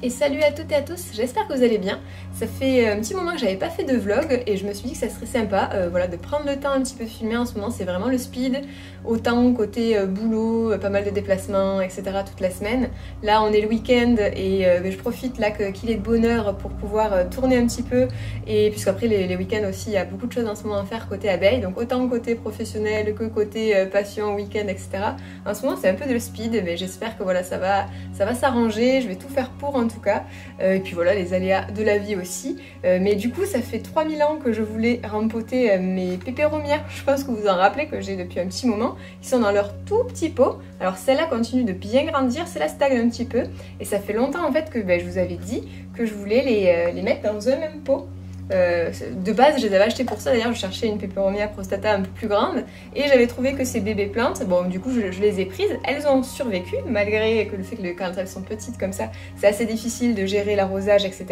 Et salut à toutes et à tous, j'espère que vous allez bien. Ça fait un petit moment que j'avais pas fait de vlog et je me suis dit que ça serait sympa voilà, de prendre le temps un petit peu de filmer. En ce moment c'est vraiment le speed, autant côté boulot, pas mal de déplacements, etc. toute la semaine. Là on est le week-end et je profite là qu'il est de bonne heure pour pouvoir tourner un petit peu. Et puisqu'après les week-ends aussi il y a beaucoup de choses en ce moment à faire côté abeille, donc autant côté professionnel que côté passion, week-end, etc. En ce moment c'est un peu de le speed, mais j'espère que voilà, ça va s'arranger, je vais tout faire pour en tout cas. Et puis voilà, les aléas de la vie aussi. Mais du coup, ça fait 3000 ans que je voulais rempoter mes pépéromières. Je pense que vous en rappelez que j'ai depuis un petit moment. Ils sont dans leur tout petit pot. Alors celle-là continue de bien grandir, celle-là stagne un petit peu. Et ça fait longtemps en fait que je vous avais dit que je voulais les mettre dans un même pot. De base je les avais achetés pour ça, d'ailleurs je cherchais une Peperomia prostata un peu plus grande et j'avais trouvé que ces bébés plantes, bon du coup je les ai prises, elles ont survécu malgré que le fait que quand elles sont petites comme ça c'est assez difficile de gérer l'arrosage, etc.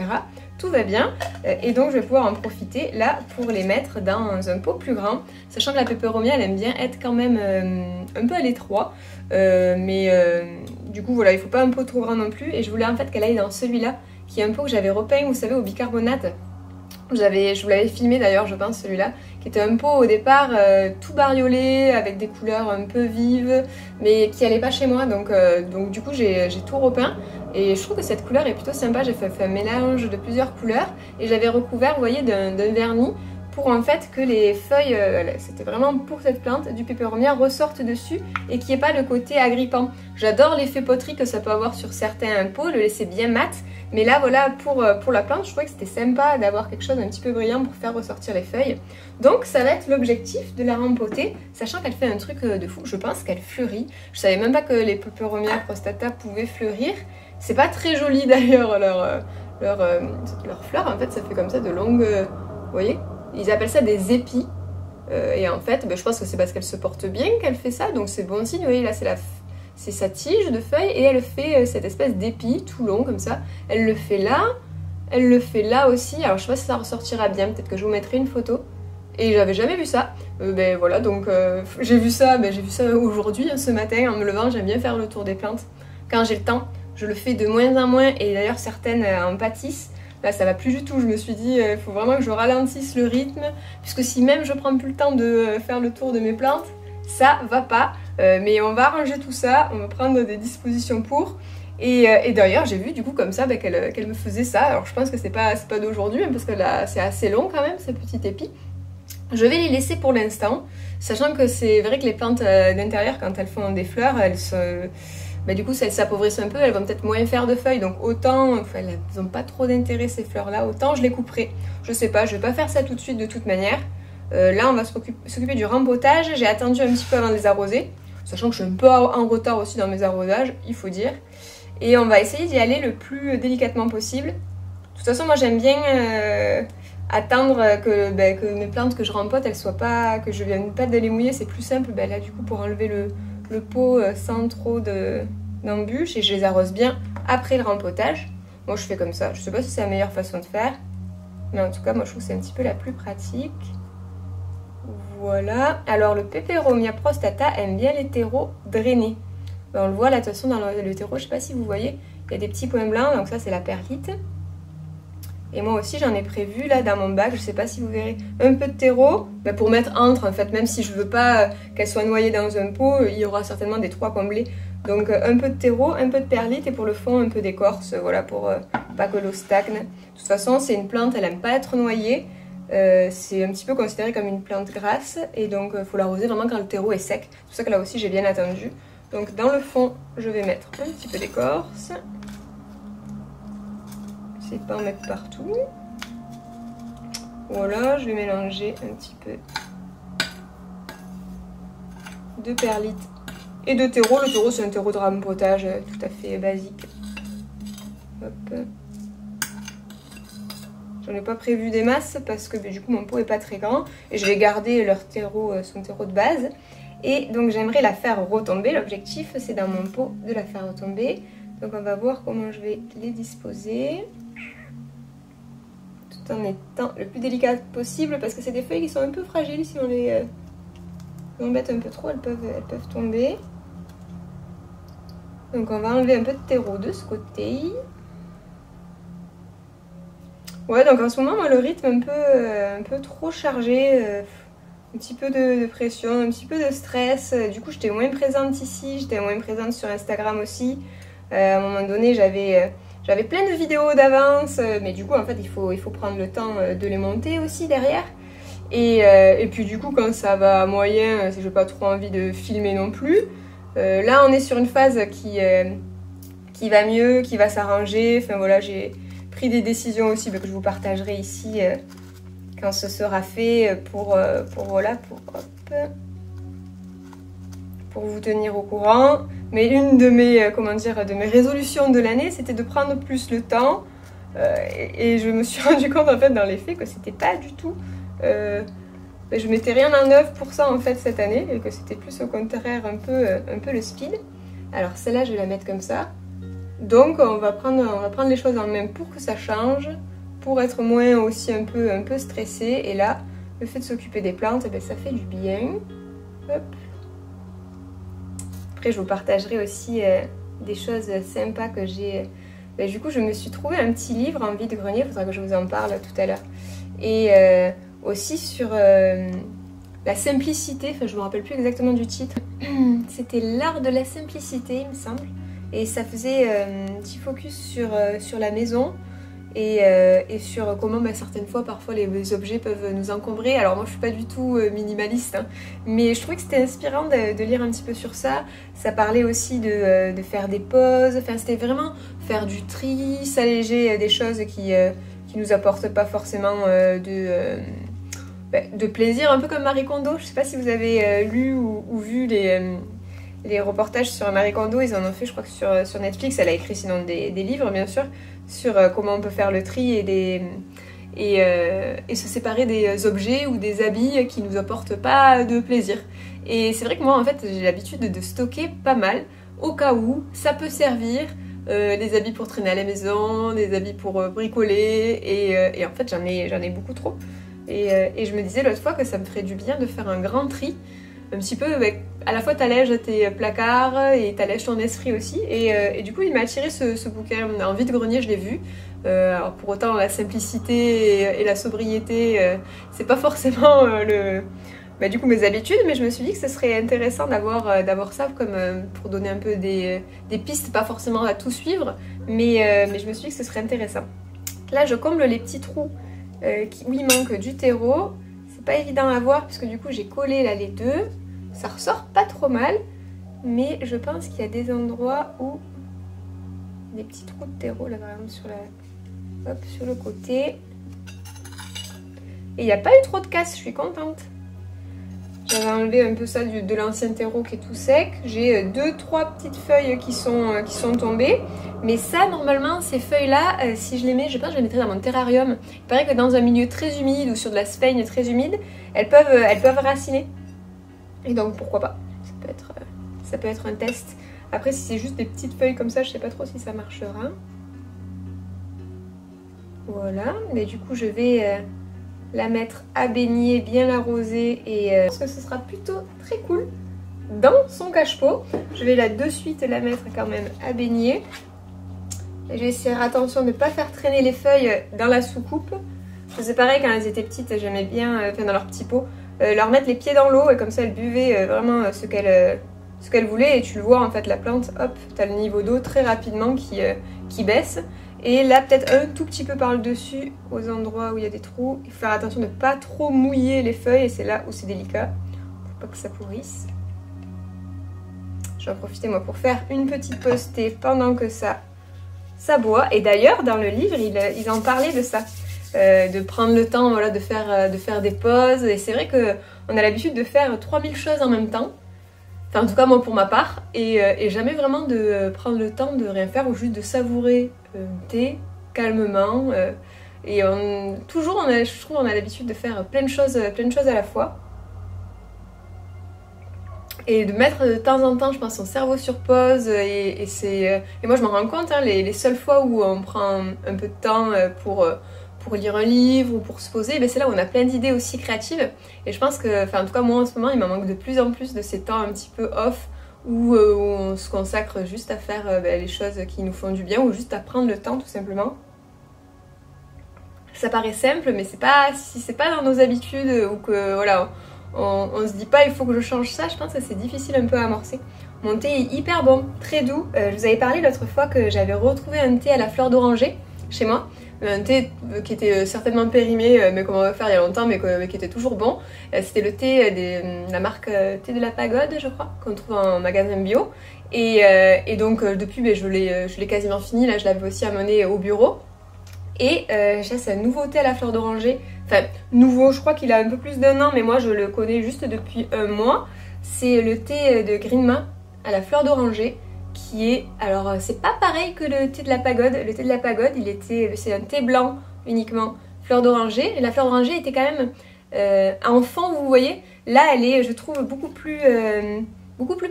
Tout va bien et donc je vais pouvoir en profiter là pour les mettre dans un pot plus grand, sachant que la Peperomia elle aime bien être quand même un peu à l'étroit, du coup voilà, il faut pas un pot trop grand non plus et je voulais en fait qu'elle aille dans celui-là qui est un pot que j'avais repeint, vous savez, au bicarbonate. Je vous l'avais filmé d'ailleurs, je pense, celui-là, qui était un pot au départ tout bariolé, avec des couleurs un peu vives, mais qui allait pas chez moi, donc du coup j'ai tout repeint, et je trouve que cette couleur est plutôt sympa. J'ai fait un mélange de plusieurs couleurs, et j'avais recouvert, vous voyez, d'un vernis, pour en fait que les feuilles, c'était vraiment pour cette plante, du Peperomia ressortent dessus, et qu'il n'y ait pas le côté agrippant. J'adore l'effet poterie que ça peut avoir sur certains pots, le laisser bien mat. Mais là voilà, pour la plante, je trouvais que c'était sympa d'avoir quelque chose d'un petit peu brillant pour faire ressortir les feuilles. Donc ça va être l'objectif de la rempoter, sachant qu'elle fait un truc de fou. Je pense qu'elle fleurit. Je savais même pas que les Peperomia prostata pouvaient fleurir. C'est pas très joli d'ailleurs leurs fleurs, en fait ça fait comme ça de longues... vous voyez, ils appellent ça des épis. Et en fait, je pense que c'est parce qu'elle se porte bien qu'elle fait ça, donc c'est bon signe. Vous voyez là c'est sa tige de feuilles et elle fait cette espèce d'épi tout long comme ça. Elle le fait là aussi. Alors je sais pas si ça ressortira bien, peut-être que je vous mettrai une photo. Et j'avais jamais vu ça. Voilà, donc j'ai vu ça aujourd'hui, ce matin en me levant. J'aime bien faire le tour des plantes. Quand j'ai le temps, je le fais de moins en moins et d'ailleurs certaines en pâtissent. Là ça va plus du tout, je me suis dit il faut vraiment que je ralentisse le rythme, puisque si même je prends plus le temps de faire le tour de mes plantes, ça va pas. Mais on va arranger tout ça, on va prendre des dispositions pour. Et d'ailleurs j'ai vu du coup comme ça qu'elle me faisait ça. Alors je pense que c'est pas d'aujourd'hui, parce que là c'est assez long quand même ces petits épis. Je vais les laisser pour l'instant, sachant que c'est vrai que les plantes d'intérieur, quand elles font des fleurs, elles se... du coup elles s'appauvrissent un peu, elles vont peut-être moins faire de feuilles, donc autant, elles n'ont pas trop d'intérêt ces fleurs là, autant je les couperai. Je sais pas, je vais pas faire ça tout de suite de toute manière. Là on va s'occuper du rempotage. J'ai attendu un petit peu avant de les arroser, sachant que je suis un peu en retard aussi dans mes arrosages, il faut dire. Et on va essayer d'y aller le plus délicatement possible. De toute façon moi j'aime bien attendre que mes plantes que je rempote, elles soient pas, que je vienne pas de les mouiller, c'est plus simple là du coup pour enlever le pot sans trop d'embûches, et je les arrose bien après le rempotage. Moi je fais comme ça, je sais pas si c'est la meilleure façon de faire, mais en tout cas moi je trouve que c'est un petit peu la plus pratique. Voilà, alors le Peperomia prostata aime bien les terreaux drainés. On le voit là de toute façon dans le terreau, je sais pas si vous voyez, il y a des petits points blancs, donc ça c'est la perlite. Et moi aussi j'en ai prévu là dans mon bac, je sais pas si vous verrez, un peu de terreau, pour mettre entre en fait, même si je veux pas qu'elle soit noyée dans un pot, il y aura certainement des trous à combler. Donc un peu de terreau, un peu de perlite et pour le fond un peu d'écorce, voilà, pour pas que l'eau stagne. De toute façon c'est une plante, elle aime pas être noyée, c'est un petit peu considéré comme une plante grasse et donc il faut l'arroser vraiment quand le terreau est sec. C'est pour ça que là aussi j'ai bien attendu. Donc dans le fond je vais mettre un petit peu d'écorce. J'essaie de pas en mettre partout. Voilà, je vais mélanger un petit peu de perlite et de terreau. Le terreau c'est un terreau de rempotage tout à fait basique. Hop. J'en ai pas prévu des masses parce que du coup mon pot est pas très grand et je vais garder son terreau de base. Et donc j'aimerais la faire retomber. L'objectif c'est dans mon pot de la faire retomber. Donc on va voir comment je vais les disposer, tout en étant le plus délicat possible parce que c'est des feuilles qui sont un peu fragiles. Si on les embête un peu trop, elles peuvent tomber. Donc on va enlever un peu de terreau de ce côté. Ouais, donc en ce moment, moi, le rythme un peu trop chargé, un petit peu de pression, un petit peu de stress. Du coup, j'étais moins présente ici, j'étais moins présente sur Instagram aussi. À un moment donné, j'avais plein de vidéos d'avance, mais du coup, en fait, il faut prendre le temps de les monter aussi derrière. Et puis du coup, quand ça va moyen, si j'ai pas trop envie de filmer non plus. Là, on est sur une phase qui va mieux, qui va s'arranger. Enfin voilà, j'ai pris des décisions aussi que je vous partagerai ici quand ce sera fait voilà, pour vous tenir au courant. Mais une de mes, comment dire, de mes résolutions de l'année, c'était de prendre plus le temps. Et je me suis rendu compte en fait dans les faits que c'était pas du tout... je mettais rien en œuvre pour ça en fait cette année et que c'était plus au contraire un peu le speed. Alors celle-là je vais la mettre comme ça. Donc on va prendre les choses en main pour que ça change, pour être moins aussi un peu stressé. Et là, le fait de s'occuper des plantes, eh bien, ça fait du bien. Hop. Après je vous partagerai aussi des choses sympas que j'ai... Du coup je me suis trouvé un petit livre en vide-grenier, il faudra que je vous en parle tout à l'heure. Et aussi sur la simplicité, enfin je me rappelle plus exactement du titre. C'était l'art de la simplicité il me semble. Et ça faisait un petit focus sur la maison et sur comment certaines fois parfois les objets peuvent nous encombrer. Alors moi je suis pas du tout minimaliste, hein, mais je trouvais que c'était inspirant de lire un petit peu sur ça. Ça parlait aussi de faire des pauses, enfin c'était vraiment faire du tri, s'alléger des choses qui nous apportent pas forcément de plaisir, un peu comme Marie Kondo. Je sais pas si vous avez lu ou vu les reportages sur Marie Kondo, ils en ont fait je crois que sur Netflix. Elle a écrit sinon des livres bien sûr sur comment on peut faire le tri et se séparer des objets ou des habits qui nous apportent pas de plaisir. Et c'est vrai que moi en fait j'ai l'habitude de stocker pas mal au cas où ça peut servir. Des habits pour traîner à la maison, des habits pour bricoler et en fait j'en ai beaucoup trop. Et je me disais l'autre fois que ça me ferait du bien de faire un grand tri. Un petit peu, à la fois t'allèges tes placards et t'allèges ton esprit aussi. Et du coup, il m'a attiré ce bouquin en vide-grenier, je l'ai vu. Alors pour autant, la simplicité et la sobriété, c'est pas forcément du coup mes habitudes, mais je me suis dit que ce serait intéressant d'avoir ça comme pour donner un peu des pistes, pas forcément à tout suivre, mais je me suis dit que ce serait intéressant. Là, je comble les petits trous où il manque du terreau. C'est pas évident à voir puisque du coup j'ai collé là les deux. Ça ressort pas trop mal, mais je pense qu'il y a des endroits où des petits trous de terreau là par exemple sur le côté. Et il n'y a pas eu trop de casse, je suis contente. J'avais enlevé un peu ça de l'ancien terreau qui est tout sec. J'ai 2-3 petites feuilles qui sont tombées. Mais ça, normalement, ces feuilles-là, si je les mets, je pense que je les mettrais dans mon terrarium. Il paraît que dans un milieu très humide ou sur de la sphaigne très humide, elles peuvent raciner. Et donc, pourquoi pas. Ça peut être un test. Après, si c'est juste des petites feuilles comme ça, je sais pas trop si ça marchera. Voilà. Mais du coup, je vais... la mettre à baigner, bien l'arroser et je pense que ce sera plutôt très cool dans son cache-pot. Je vais là de suite la mettre quand même à baigner. Et je vais essayer attention de ne pas faire traîner les feuilles dans la soucoupe. Je faisais pareil quand elles étaient petites, j'aimais bien, dans leur petit pot, leur mettre les pieds dans l'eau et comme ça elles buvaient vraiment ce qu'elles voulaient. Et tu le vois en fait la plante, hop, tu as le niveau d'eau très rapidement qui baisse. Et là, peut-être un tout petit peu par le dessus, aux endroits où il y a des trous. Il faut faire attention de ne pas trop mouiller les feuilles, et c'est là où c'est délicat. Faut pas que ça pourrisse. Je vais en profiter moi pour faire une petite pause thé pendant que ça boit. Et d'ailleurs, dans le livre, ils en parlaient de ça. De prendre le temps voilà, de faire des pauses. Et c'est vrai qu'on a l'habitude de faire 3000 choses en même temps. Enfin, en tout cas, moi pour ma part. Et jamais vraiment de prendre le temps de rien faire ou juste de savourer thé calmement. Et je trouve qu'on a l'habitude de faire plein de choses à la fois. Et de mettre de temps en temps, je pense, son cerveau sur pause. Et moi, je m'en rends compte, hein, les seules fois où on prend un peu de temps pour lire un livre ou pour se poser, c'est là où on a plein d'idées aussi créatives. Et je pense que, en tout cas moi en ce moment, il m'en manque de plus en plus de ces temps un petit peu off où on se consacre juste à faire les choses qui nous font du bien ou juste à prendre le temps tout simplement. Ça paraît simple, mais c'est pas, si c'est pas dans nos habitudes ou que voilà, on se dit pas il faut que je change ça, je pense que c'est difficile un peu à amorcer. Mon thé est hyper bon, très doux. Je vous avais parlé l'autre fois que j'avais retrouvé un thé à la fleur d'oranger chez moi. Un thé qui était certainement périmé, mais qu'on va faire il y a longtemps, mais qui était toujours bon. C'était le thé de la marque Thé de la Pagode, je crois, qu'on trouve en magasin bio. Et donc depuis, je l'ai quasiment fini. Là, je l'avais aussi amené au bureau. Et c'est un nouveau thé à la fleur d'oranger. Enfin, nouveau, je crois qu'il a un peu plus d'1 an, mais moi je le connais juste depuis un mois. C'est le thé de Greenma à la fleur d'oranger. Qui est, alors c'est pas pareil que le thé de la Pagode. Le thé de la Pagode, c'est un thé blanc uniquement, fleur d'oranger. Et la fleur d'oranger était quand même en fond, vous voyez. Là, elle est, je trouve, beaucoup plus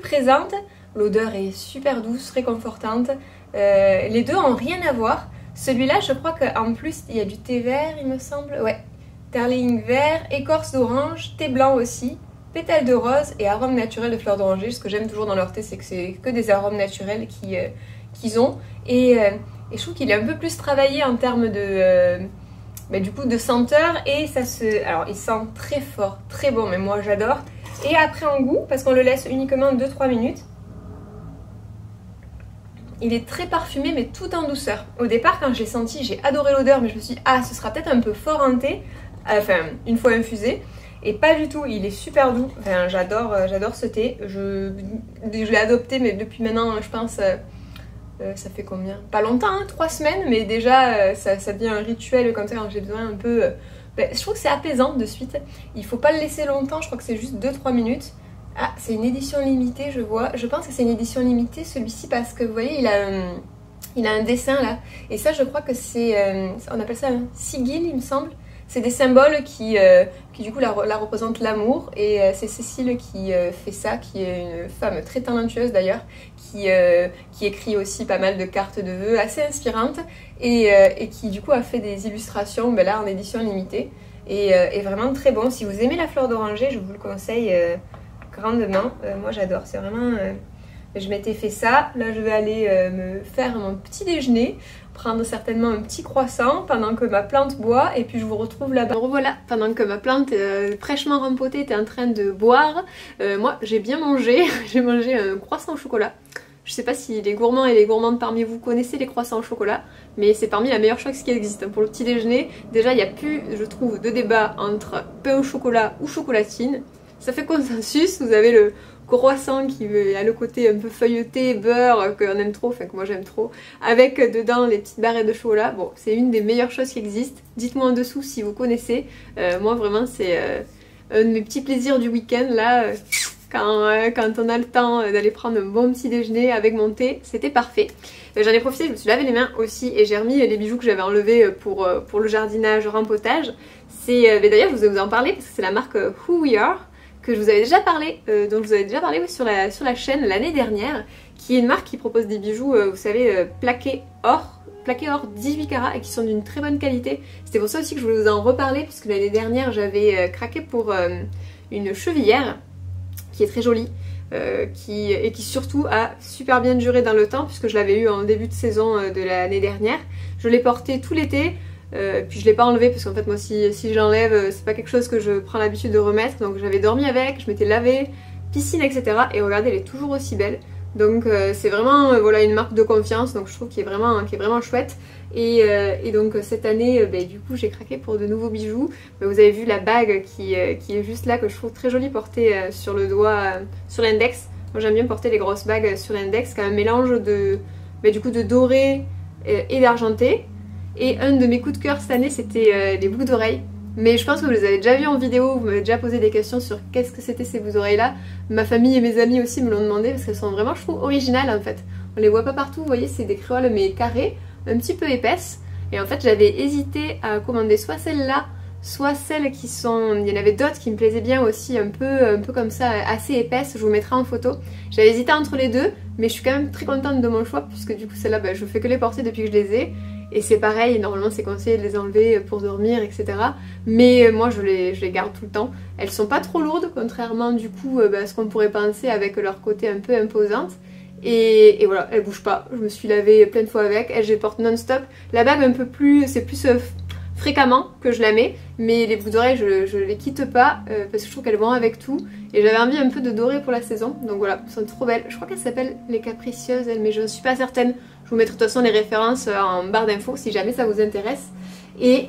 présente. L'odeur est super douce, réconfortante. Les deux ont rien à voir. Celui-là, je crois qu'en plus, il y a du thé vert, il me semble. Ouais, terling vert, écorce d'orange, thé blanc aussi. Pétales de rose et arômes naturels de fleurs d'oranger. Ce que j'aime toujours dans leur thé, c'est que c'est que des arômes naturels qu'ils ont. Et je trouve qu'il est un peu plus travaillé en termes du coup de senteur. Et alors il sent très fort, très bon, mais moi j'adore. Et après en goût, parce qu'on le laisse uniquement 2-3 minutes, il est très parfumé mais tout en douceur. Au départ quand je l'ai senti, j'ai adoré l'odeur, mais je me suis dit ah ce sera peut-être un peu fort en thé, enfin une fois infusé. Et pas du tout, il est super doux, enfin, j'adore ce thé, je l'ai adopté mais depuis maintenant je pense, ça fait combien? Pas longtemps, hein, 3 semaines, mais déjà ça devient un rituel comme ça quand j'ai besoin un peu... je trouve que c'est apaisant de suite, il faut pas le laisser longtemps, je crois que c'est juste 2-3 minutes. Ah, c'est une édition limitée je vois, je pense que c'est une édition limitée celui-ci parce que vous voyez il a un dessin là, et ça je crois que c'est, on appelle ça un sigil il me semble. C'est des symboles qui du coup la représentent l'amour et c'est Cécile qui fait ça, qui est une femme très talentueuse d'ailleurs, qui écrit aussi pas mal de cartes de vœux assez inspirantes et qui du coup a fait des illustrations là en édition limitée et vraiment très bon. Si vous aimez la fleur d'oranger, je vous le conseille grandement. Moi j'adore, c'est vraiment... je m'étais fait ça, là je vais aller me faire mon petit déjeuner, prendre certainement un petit croissant pendant que ma plante boit et puis je vous retrouve là-bas. Voilà, pendant que ma plante fraîchement rempotée était en train de boire, moi j'ai bien mangé, j'ai mangé un croissant au chocolat. Je sais pas si les gourmands et les gourmandes parmi vous connaissez les croissants au chocolat, mais c'est parmi la meilleure chose qui existe. Pour le petit déjeuner, déjà il n'y a plus, je trouve, de débat entre pain au chocolat ou chocolatine. Ça fait consensus, vous avez le croissant qui a le côté un peu feuilleté, beurre, qu'on aime trop, enfin que moi j'aime trop, avec dedans les petites barrettes de chocolat. Bon, c'est une des meilleures choses qui existent. Dites-moi en dessous si vous connaissez. Moi vraiment c'est un de mes petits plaisirs du week-end là. Quand on a le temps d'aller prendre un bon petit déjeuner avec mon thé, c'était parfait. J'en ai profité, je me suis lavé les mains aussi et j'ai remis les bijoux que j'avais enlevés pour le jardinage, rempotage. D'ailleurs je vous ai en parlé parce que c'est la marque Who We Are, que je vous avais déjà parlé, dont je vous avais déjà parlé sur la chaîne l'année dernière, qui est une marque qui propose des bijoux, vous savez, plaqués or 18 carats et qui sont d'une très bonne qualité. C'était pour ça aussi que je voulais vous en reparler, puisque l'année dernière j'avais craqué pour une chevillère qui est très jolie, et qui surtout a super bien duré dans le temps, puisque je l'avais eu en début de saison de l'année dernière. Je l'ai portée tout l'été. Puis je l'ai pas enlevé parce qu'en fait moi si j'enlève c'est pas quelque chose que je prends l'habitude de remettre, donc j'avais dormi avec, je m'étais lavée, piscine etc, et regardez elle est toujours aussi belle, donc c'est vraiment voilà une marque de confiance, donc je trouve qu'il est vraiment chouette et donc cette année du coup j'ai craqué pour de nouveaux bijoux. Vous avez vu la bague qui est juste là, que je trouve très jolie portée sur le doigt, sur l'index. Moi j'aime bien porter les grosses bagues sur l'index, qui a un mélange du coup de doré et d'argenté. Et un de mes coups de cœur cette année c'était les boucles d'oreilles. Mais je pense que vous les avez déjà vus en vidéo, vous m'avez déjà posé des questions sur qu'est-ce que c'était ces boucles d'oreilles là. Ma famille et mes amis aussi me l'ont demandé parce qu'elles sont vraiment, je trouve, originales en fait. On les voit pas partout, vous voyez, c'est des créoles mais carrées, un petit peu épaisses. Et en fait j'avais hésité à commander soit celle-là, soit celles qui sont... Il y en avait d'autres qui me plaisaient bien aussi, un peu comme ça, assez épaisses, je vous mettrai en photo. J'avais hésité entre les deux, mais je suis quand même très contente de mon choix, puisque du coup celles-là, je fais que les porter depuis que je les ai. Et c'est pareil, normalement c'est conseillé de les enlever pour dormir, etc. Mais moi je les garde tout le temps. Elles sont pas trop lourdes, contrairement du coup à ce qu'on pourrait penser avec leur côté un peu imposante. Et voilà, elles bougent pas. Je me suis lavée plein de fois avec. Je les porte non-stop. La bague un peu plus, c'est plus fréquemment que je la mets, mais les boucles d'oreilles je les quitte pas parce que je trouve qu'elles vont avec tout et j'avais envie un peu de doré pour la saison, donc voilà, elles sont trop belles. Je crois qu'elles s'appellent les Capricieuses elles, mais je ne suis pas certaine. Je vous mettrai de toute façon les références en barre d'infos si jamais ça vous intéresse. Et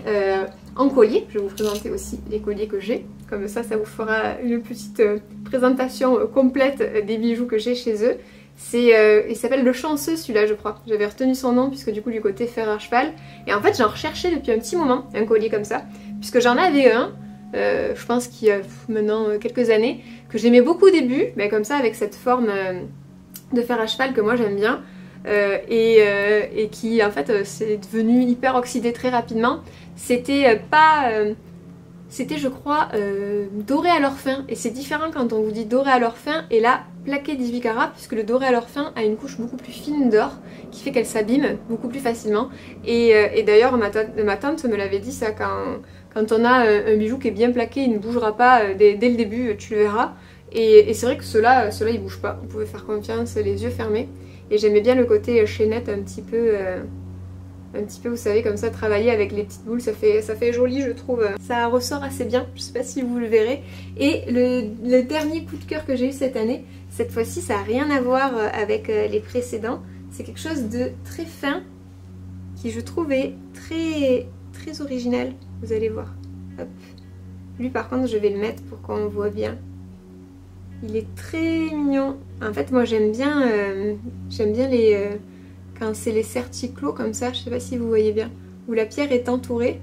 en collier, je vais vous présenter aussi les colliers que j'ai, comme ça vous fera une petite présentation complète des bijoux que j'ai chez eux. Il s'appelle le Chanceux celui-là je crois, j'avais retenu son nom puisque du coup du côté fer à cheval. Et en fait j'en recherchais depuis un petit moment un collier comme ça, puisque j'en avais un, je pense qu'il y a maintenant quelques années, que j'aimais beaucoup au début, mais comme ça avec cette forme de fer à cheval que moi j'aime bien. Et qui en fait c'est devenu hyper oxydé très rapidement. C'était c'était je crois doré à l'or fin, et c'est différent quand on vous dit doré à l'or fin et là plaqué 18 carats, puisque le doré à l'or fin a une couche beaucoup plus fine d'or qui fait qu'elle s'abîme beaucoup plus facilement. Et d'ailleurs ma tante me l'avait dit ça, quand on a un bijou qui est bien plaqué, il ne bougera pas dès le début, tu le verras. Et c'est vrai que ceux-là ils bougent pas, vous pouvez faire confiance les yeux fermés. Et j'aimais bien le côté chaînette un petit peu vous savez, comme ça, travailler avec les petites boules, ça fait joli je trouve. Ça ressort assez bien, je sais pas si vous le verrez. Et le dernier coup de cœur que j'ai eu cette année, cette fois-ci ça n'a rien à voir avec les précédents. C'est quelque chose de très fin, qui je trouve est très, très original, vous allez voir. Hop. Lui par contre je vais le mettre pour qu'on le voit bien. Il est très mignon. En fait moi j'aime bien les... quand c'est les certiclos comme ça, je sais pas si vous voyez bien, où la pierre est entourée,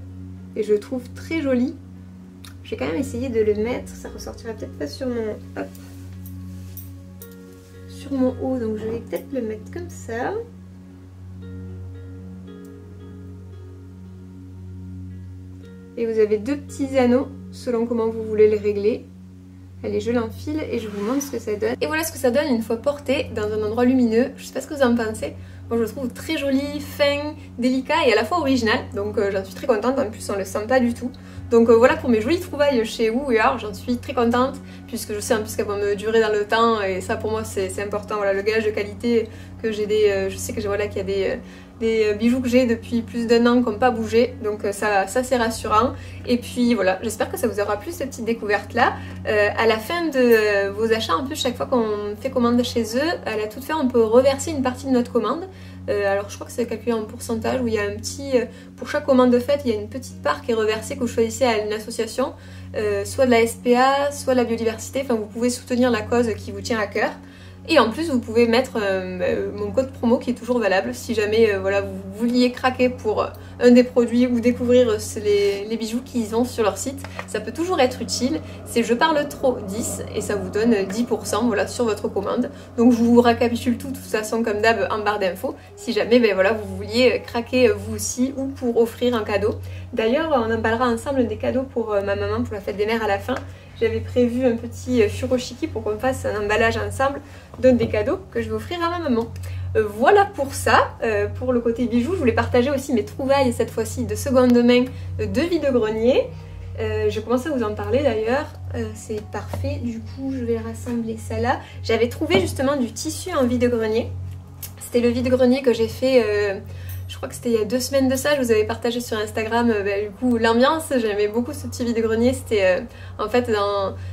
et je le trouve très joli. Je vais quand même essayer de le mettre, ça ressortira peut-être pas sur mon... Hop. Sur mon haut, donc je vais peut-être le mettre comme ça. Et vous avez deux petits anneaux, selon comment vous voulez les régler. Allez, je l'enfile et je vous montre ce que ça donne. Et voilà ce que ça donne une fois porté dans un endroit lumineux. Je sais pas ce que vous en pensez. Moi je le trouve très joli, fin, délicat et à la fois original. Donc j'en suis très contente. En plus on le sent pas du tout. Donc voilà pour mes jolies trouvailles chez Wu et alors j'en suis très contente. Puisque je sais en plus qu'elles vont me durer dans le temps. Et ça pour moi c'est important. Voilà, le gage de qualité que j'ai je sais que voilà, qu'il y a des bijoux que j'ai depuis plus d'1 an qui n'ont pas bougé, donc ça c'est rassurant. Et puis voilà, j'espère que ça vous aura plu cette petite découverte là. À la fin de vos achats, en plus chaque fois qu'on fait commande chez eux, à la toute fin on peut reverser une partie de notre commande. Alors je crois que c'est calculé en pourcentage, où il y a un petit... pour chaque commande de fête, il y a une petite part qui est reversée, que vous choisissez à une association, soit de la SPA, soit de la biodiversité, enfin vous pouvez soutenir la cause qui vous tient à cœur. Et en plus vous pouvez mettre mon code promo qui est toujours valable si jamais voilà, vous vouliez craquer pour un des produits ou découvrir les bijoux qu'ils ont sur leur site. Ça peut toujours être utile, c'est je parle trop 10 et ça vous donne 10% voilà, sur votre commande. Donc je vous récapitule tout de toute façon comme d'hab en barre d'infos si jamais voilà, vous vouliez craquer vous aussi ou pour offrir un cadeau. D'ailleurs on emballera ensemble des cadeaux pour ma maman pour la fête des mères à la fin. J'avais prévu un petit furoshiki pour qu'on fasse un emballage ensemble des cadeaux que je vais offrir à ma maman. Voilà pour ça, pour le côté bijoux. Je voulais partager aussi mes trouvailles cette fois-ci de seconde main de vide-grenier. Je commence à vous en parler d'ailleurs, c'est parfait. Du coup je vais rassembler ça là. J'avais trouvé justement du tissu en vide-grenier. C'était le vide-grenier que j'ai fait... je crois que c'était il y a 2 semaines de ça, je vous avais partagé sur Instagram du coup l'ambiance, j'aimais beaucoup ce petit vide-grenier, c'était en fait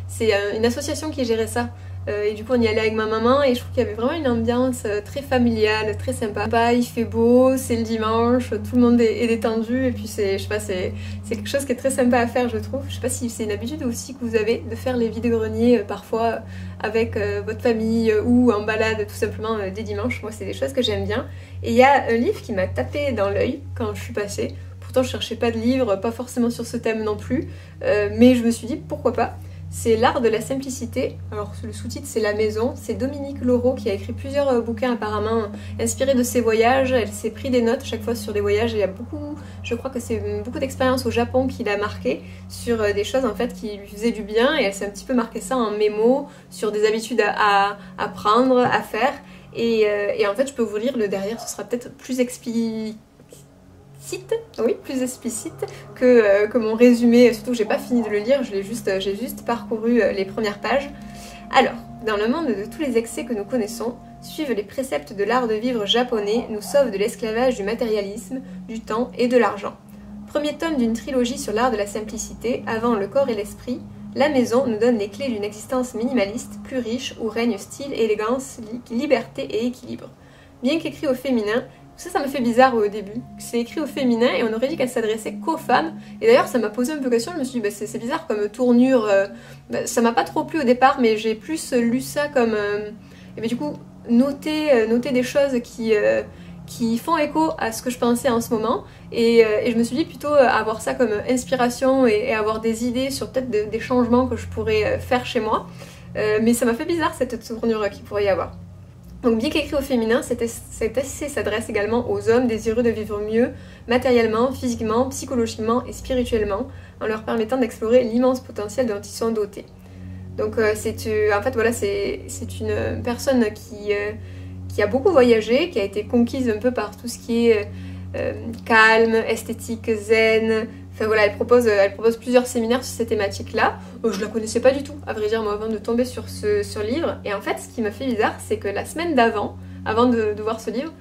c'est une association qui gérait ça. Et du coup on y allait avec ma maman et je trouve qu'il y avait vraiment une ambiance très familiale, très sympa. Il fait beau, c'est le dimanche, tout le monde est détendu et puis je sais pas, c'est quelque chose qui est très sympa à faire je trouve. Je sais pas si c'est une habitude aussi que vous avez de faire les vide-greniers parfois avec votre famille ou en balade tout simplement des dimanches. Moi c'est des choses que j'aime bien. Et il y a un livre qui m'a tapé dans l'œil quand je suis passée. Pourtant je cherchais pas de livre, pas forcément sur ce thème non plus, mais je me suis dit pourquoi pas. C'est L'art de la simplicité. Alors le sous-titre c'est La Maison. C'est Dominique Laureau qui a écrit plusieurs bouquins apparemment inspirés de ses voyages. Elle s'est pris des notes chaque fois sur des voyages. Et il y a beaucoup, je crois que c'est beaucoup d'expériences au Japon qui l'a marqué sur des choses en fait qui lui faisaient du bien. Et elle s'est un petit peu marqué ça en mémo sur des habitudes à prendre, à faire. Et en fait je peux vous lire le derrière, ce sera peut-être plus explicite que mon résumé, surtout que j'ai pas fini de le lire, j'ai juste parcouru les premières pages. Alors, dans le monde de tous les excès que nous connaissons, suivre les préceptes de l'art de vivre japonais nous sauve de l'esclavage du matérialisme, du temps et de l'argent. Premier tome d'une trilogie sur l'art de la simplicité, avant le corps et l'esprit, La Maison nous donne les clés d'une existence minimaliste, plus riche, où règne style, élégance, liberté et équilibre. Bien qu'écrit au féminin, ça me fait bizarre au début. C'est écrit au féminin et on aurait dit qu'elle s'adressait qu'aux femmes. Et d'ailleurs, ça m'a posé un peu question. Je me suis dit, bah, c'est bizarre comme tournure. Ça m'a pas trop plu au départ, mais j'ai plus lu ça comme. Et ben, du coup, noter des choses qui font écho à ce que je pensais en ce moment. Et je me suis dit plutôt avoir ça comme inspiration et avoir des idées sur peut-être des changements que je pourrais faire chez moi. Mais ça m'a fait bizarre cette tournure qu'il pourrait y avoir. Donc bien qu'écrit au féminin, cet essai s'adresse également aux hommes désireux de vivre mieux, matériellement, physiquement, psychologiquement et spirituellement, en leur permettant d'explorer l'immense potentiel dont ils sont dotés. Donc en fait voilà, c'est une personne qui a beaucoup voyagé, qui a été conquise un peu par tout ce qui est calme, esthétique, zen. Enfin voilà, elle propose plusieurs séminaires sur ces thématiques-là. Je la connaissais pas du tout, à vrai dire, moi, avant de tomber sur ce livre. Et en fait, ce qui m'a fait bizarre, c'est que la semaine d'avant, avant de voir ce livre,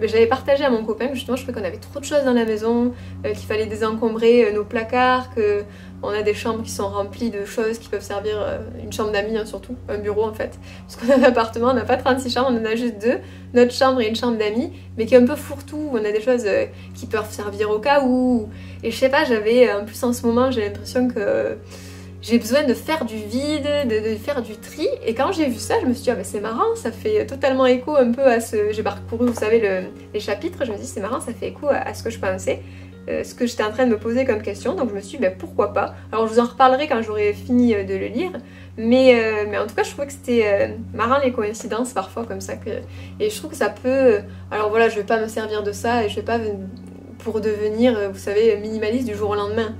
j'avais partagé à mon copain que justement je trouvais qu'on avait trop de choses dans la maison, qu'il fallait désencombrer nos placards, qu'on a des chambres qui sont remplies de choses qui peuvent servir, une chambre d'amis hein, surtout, un bureau en fait. Parce qu'on a un appartement, on n'a pas 36 chambres, on en a juste 2, notre chambre et une chambre d'amis, mais qui est un peu fourre-tout, on a des choses qui peuvent servir au cas où. Et je sais pas, en plus en ce moment j'ai l'impression que j'ai besoin de faire du vide, de faire du tri. Et quand j'ai vu ça, je me suis dit, ah ben c'est marrant, ça fait totalement écho un peu à ce... J'ai parcouru, vous savez, les chapitres, je me suis dit, c'est marrant, ça fait écho à ce que je pensais, ce que j'étais en train de me poser comme question. Donc je me suis dit, ben pourquoi pas. Alors je vous en reparlerai quand j'aurai fini de le lire. Mais en tout cas, je trouvais que c'était marrant les coïncidences parfois comme ça. Et je trouve que ça peut... Alors voilà, je vais pas me servir de ça et je vais pas pour devenir, vous savez, minimaliste du jour au lendemain.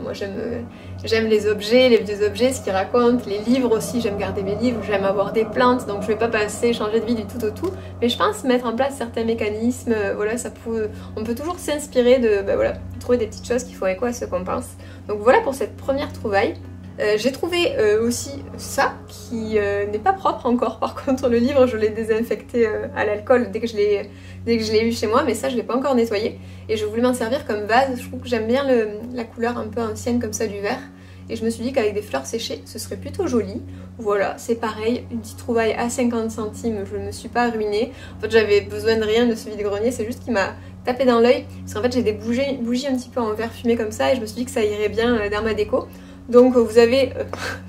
Moi j'aime les objets, les vieux objets, ce qu'ils racontent, les livres aussi, j'aime garder mes livres, j'aime avoir des plantes, donc je vais pas changer de vie du tout au tout, mais je pense mettre en place certains mécanismes, voilà, on peut toujours s'inspirer de trouver des petites choses qui font écho à ce qu'on pense. Donc voilà pour cette première trouvaille. J'ai trouvé aussi ça qui n'est pas propre encore, par contre le livre je l'ai désinfecté à l'alcool dès que je l'ai eu chez moi, mais ça je l'ai pas encore nettoyé et je voulais m'en servir comme vase. Je trouve que j'aime bien la couleur un peu ancienne comme ça du verre et je me suis dit qu'avec des fleurs séchées ce serait plutôt joli. Voilà, c'est pareil, une petite trouvaille à 50 centimes, je ne me suis pas ruinée. En fait j'avais besoin de rien de ce vide-grenier, c'est juste qu'il m'a tapé dans l'œil parce qu'en fait j'ai des bougies un petit peu en verre fumé comme ça et je me suis dit que ça irait bien dans ma déco. Donc vous avez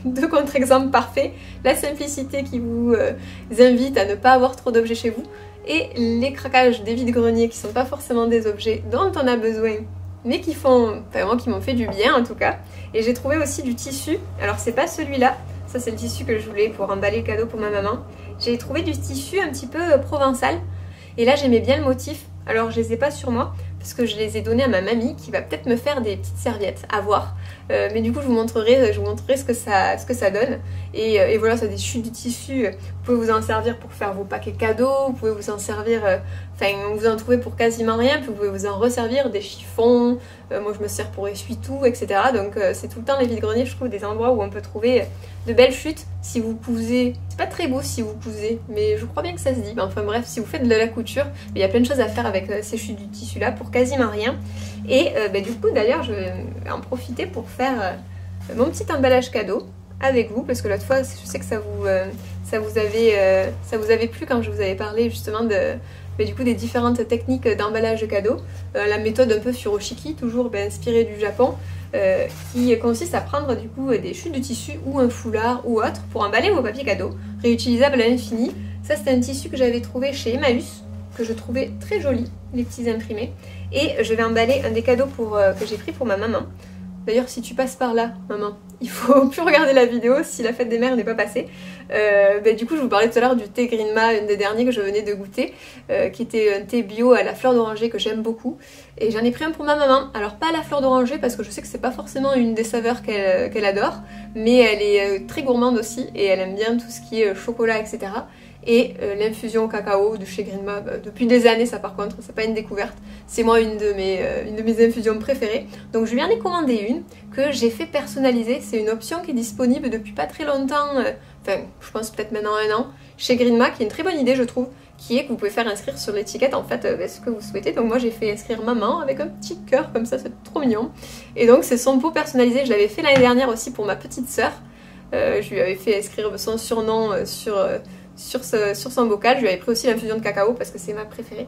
2 contre-exemples parfaits, la simplicité qui vous invite à ne pas avoir trop d'objets chez vous et les craquages des vides-greniers qui sont pas forcément des objets dont on a besoin mais qui m'ont fait du bien en tout cas. Et j'ai trouvé aussi du tissu, alors c'est pas celui-là, ça c'est le tissu que je voulais pour emballer le cadeau pour ma maman. J'ai trouvé du tissu un petit peu provençal et là j'aimais bien le motif, alors je les ai pas sur moi parce que je les ai donnés à ma mamie qui va peut-être me faire des petites serviettes, à voir. Mais du coup je vous montrerai ce que ça donne. Et voilà, c'est des chutes de tissu, vous pouvez vous en servir pour faire vos paquets cadeaux, vous pouvez vous en servir, vous en trouvez pour quasiment rien, puis vous pouvez vous en resservir, des chiffons, moi je me sers pour essuie-tout, etc. Donc c'est tout le temps les vides-greniers, je trouve, des endroits où on peut trouver de belles chutes si vous cousez. C'est pas très beau si vous cousez, mais je crois bien que ça se dit. Enfin bref, si vous faites de la couture, il y a plein de choses à faire avec ces chutes du tissu là pour quasiment rien. Et du coup d'ailleurs je vais en profiter pour faire mon petit emballage cadeau avec vous, parce que l'autre fois je sais que ça vous avait plu quand je vous avais parlé justement des différentes techniques d'emballage de cadeaux, la méthode un peu furoshiki, toujours inspirée du Japon, qui consiste à prendre du coup des chutes de tissu ou un foulard ou autre pour emballer vos papiers cadeaux, réutilisables à l'infini. Ça c'est un tissu que j'avais trouvé chez Emmaüs, que je trouvais très joli, les petits imprimés, et je vais emballer un des cadeaux que j'ai pris pour ma maman. D'ailleurs, si tu passes par là, maman, il faut plus regarder la vidéo si la fête des mères n'est pas passée. Du coup, je vous parlais tout à l'heure du thé Greenma, un des derniers que je venais de goûter, qui était un thé bio à la fleur d'oranger que j'aime beaucoup. Et j'en ai pris un pour ma maman. Alors pas à la fleur d'oranger parce que je sais que c'est pas forcément une des saveurs qu'elle adore, mais elle est très gourmande aussi et elle aime bien tout ce qui est chocolat, etc. Et l'infusion au cacao de chez Greenma, depuis des années ça par contre, c'est pas une découverte, c'est moi une de mes infusions préférées. Donc je lui en ai commandé une que j'ai fait personnaliser, c'est une option qui est disponible depuis pas très longtemps, je pense peut-être maintenant 1 an, chez Greenma, qui est une très bonne idée je trouve, qui est que vous pouvez faire inscrire sur l'étiquette en fait ce que vous souhaitez. Donc moi j'ai fait inscrire maman avec un petit cœur comme ça, c'est trop mignon. Et donc c'est son pot personnalisé, je l'avais fait l'année dernière aussi pour ma petite sœur. Je lui avais fait inscrire son surnom sur son bocal. Je lui avais pris aussi l'infusion de cacao parce que c'est ma préférée.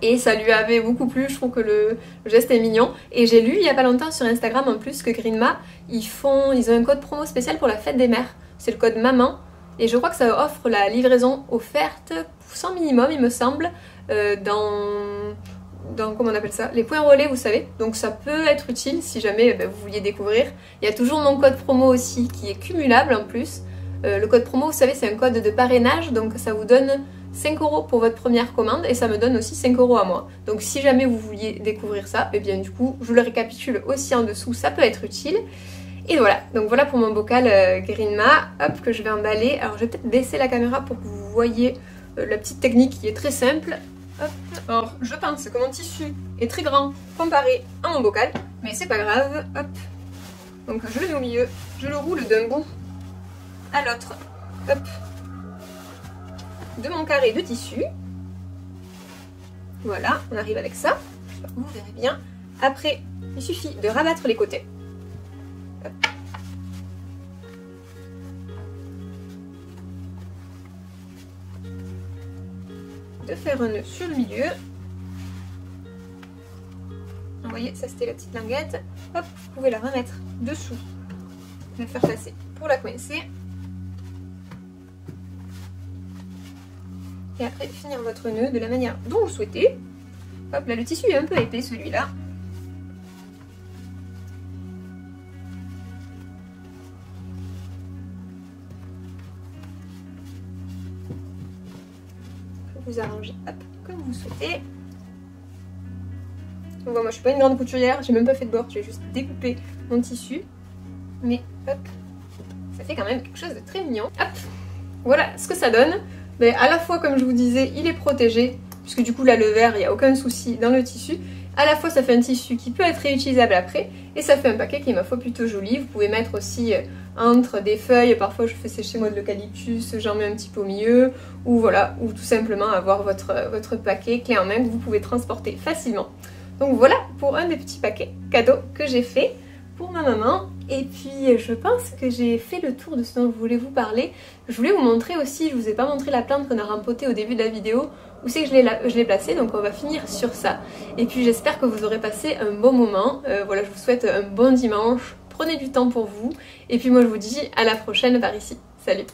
Et ça lui avait beaucoup plu, je trouve que le geste est mignon. Et j'ai lu il y a pas longtemps sur Instagram en plus que Greenma, ils ont un code promo spécial pour la fête des mères. C'est le code maman. Et je crois que ça offre la livraison offerte sans minimum, il me semble, dans comment on appelle ça, les points relais, vous savez. Donc ça peut être utile si jamais vous vouliez découvrir. Il y a toujours mon code promo aussi qui est cumulable en plus. Le code promo, vous savez, c'est un code de parrainage, donc ça vous donne 5 € pour votre première commande et ça me donne aussi 5 € à moi. Donc si jamais vous vouliez découvrir ça, et bien du coup, je vous le récapitule aussi en dessous, ça peut être utile. Et voilà, donc voilà pour mon bocal Greenma, hop, que je vais emballer. Alors je vais peut-être baisser la caméra pour que vous voyez la petite technique qui est très simple. Hop. Alors je pense que mon tissu est très grand comparé à mon bocal, mais c'est pas grave, hop. Donc je le mets au milieu, je le roule d'un bout à l'autre, hop, de mon carré de tissu. Voilà, on arrive avec ça, vous verrez bien. Après, il suffit de rabattre les côtés. Hop. De faire un nœud sur le milieu. Vous voyez, ça c'était la petite languette. Hop, vous pouvez la remettre dessous, la faire passer pour la coincer. Et après, finir votre nœud de la manière dont vous souhaitez. Hop, là le tissu est un peu épais celui-là. Vous arrangez hop, comme vous souhaitez. Donc, moi je suis pas une grande couturière, j'ai même pas fait de bord, j'ai juste découpé mon tissu. Mais hop, ça fait quand même quelque chose de très mignon. Hop, voilà ce que ça donne. Mais à la fois, comme je vous disais, il est protégé, puisque du coup là le vert, il n'y a aucun souci dans le tissu. À la fois ça fait un tissu qui peut être réutilisable après, et ça fait un paquet qui est ma foi plutôt joli. Vous pouvez mettre aussi entre des feuilles, parfois je fais sécher moi de l'eucalyptus, j'en mets un petit peu au milieu, ou voilà, ou tout simplement avoir votre paquet clé en main que vous pouvez transporter facilement. Donc voilà pour un des petits paquets cadeaux que j'ai fait pour ma maman. Et puis je pense que j'ai fait le tour de ce dont je voulais vous parler. Je voulais vous montrer aussi, je vous ai pas montré la plante qu'on a rempotée au début de la vidéo, où c'est que je l'ai placée, donc on va finir sur ça. Et puis j'espère que vous aurez passé un bon moment. Voilà, je vous souhaite un bon dimanche, prenez du temps pour vous, et puis moi je vous dis à la prochaine par ici. Salut!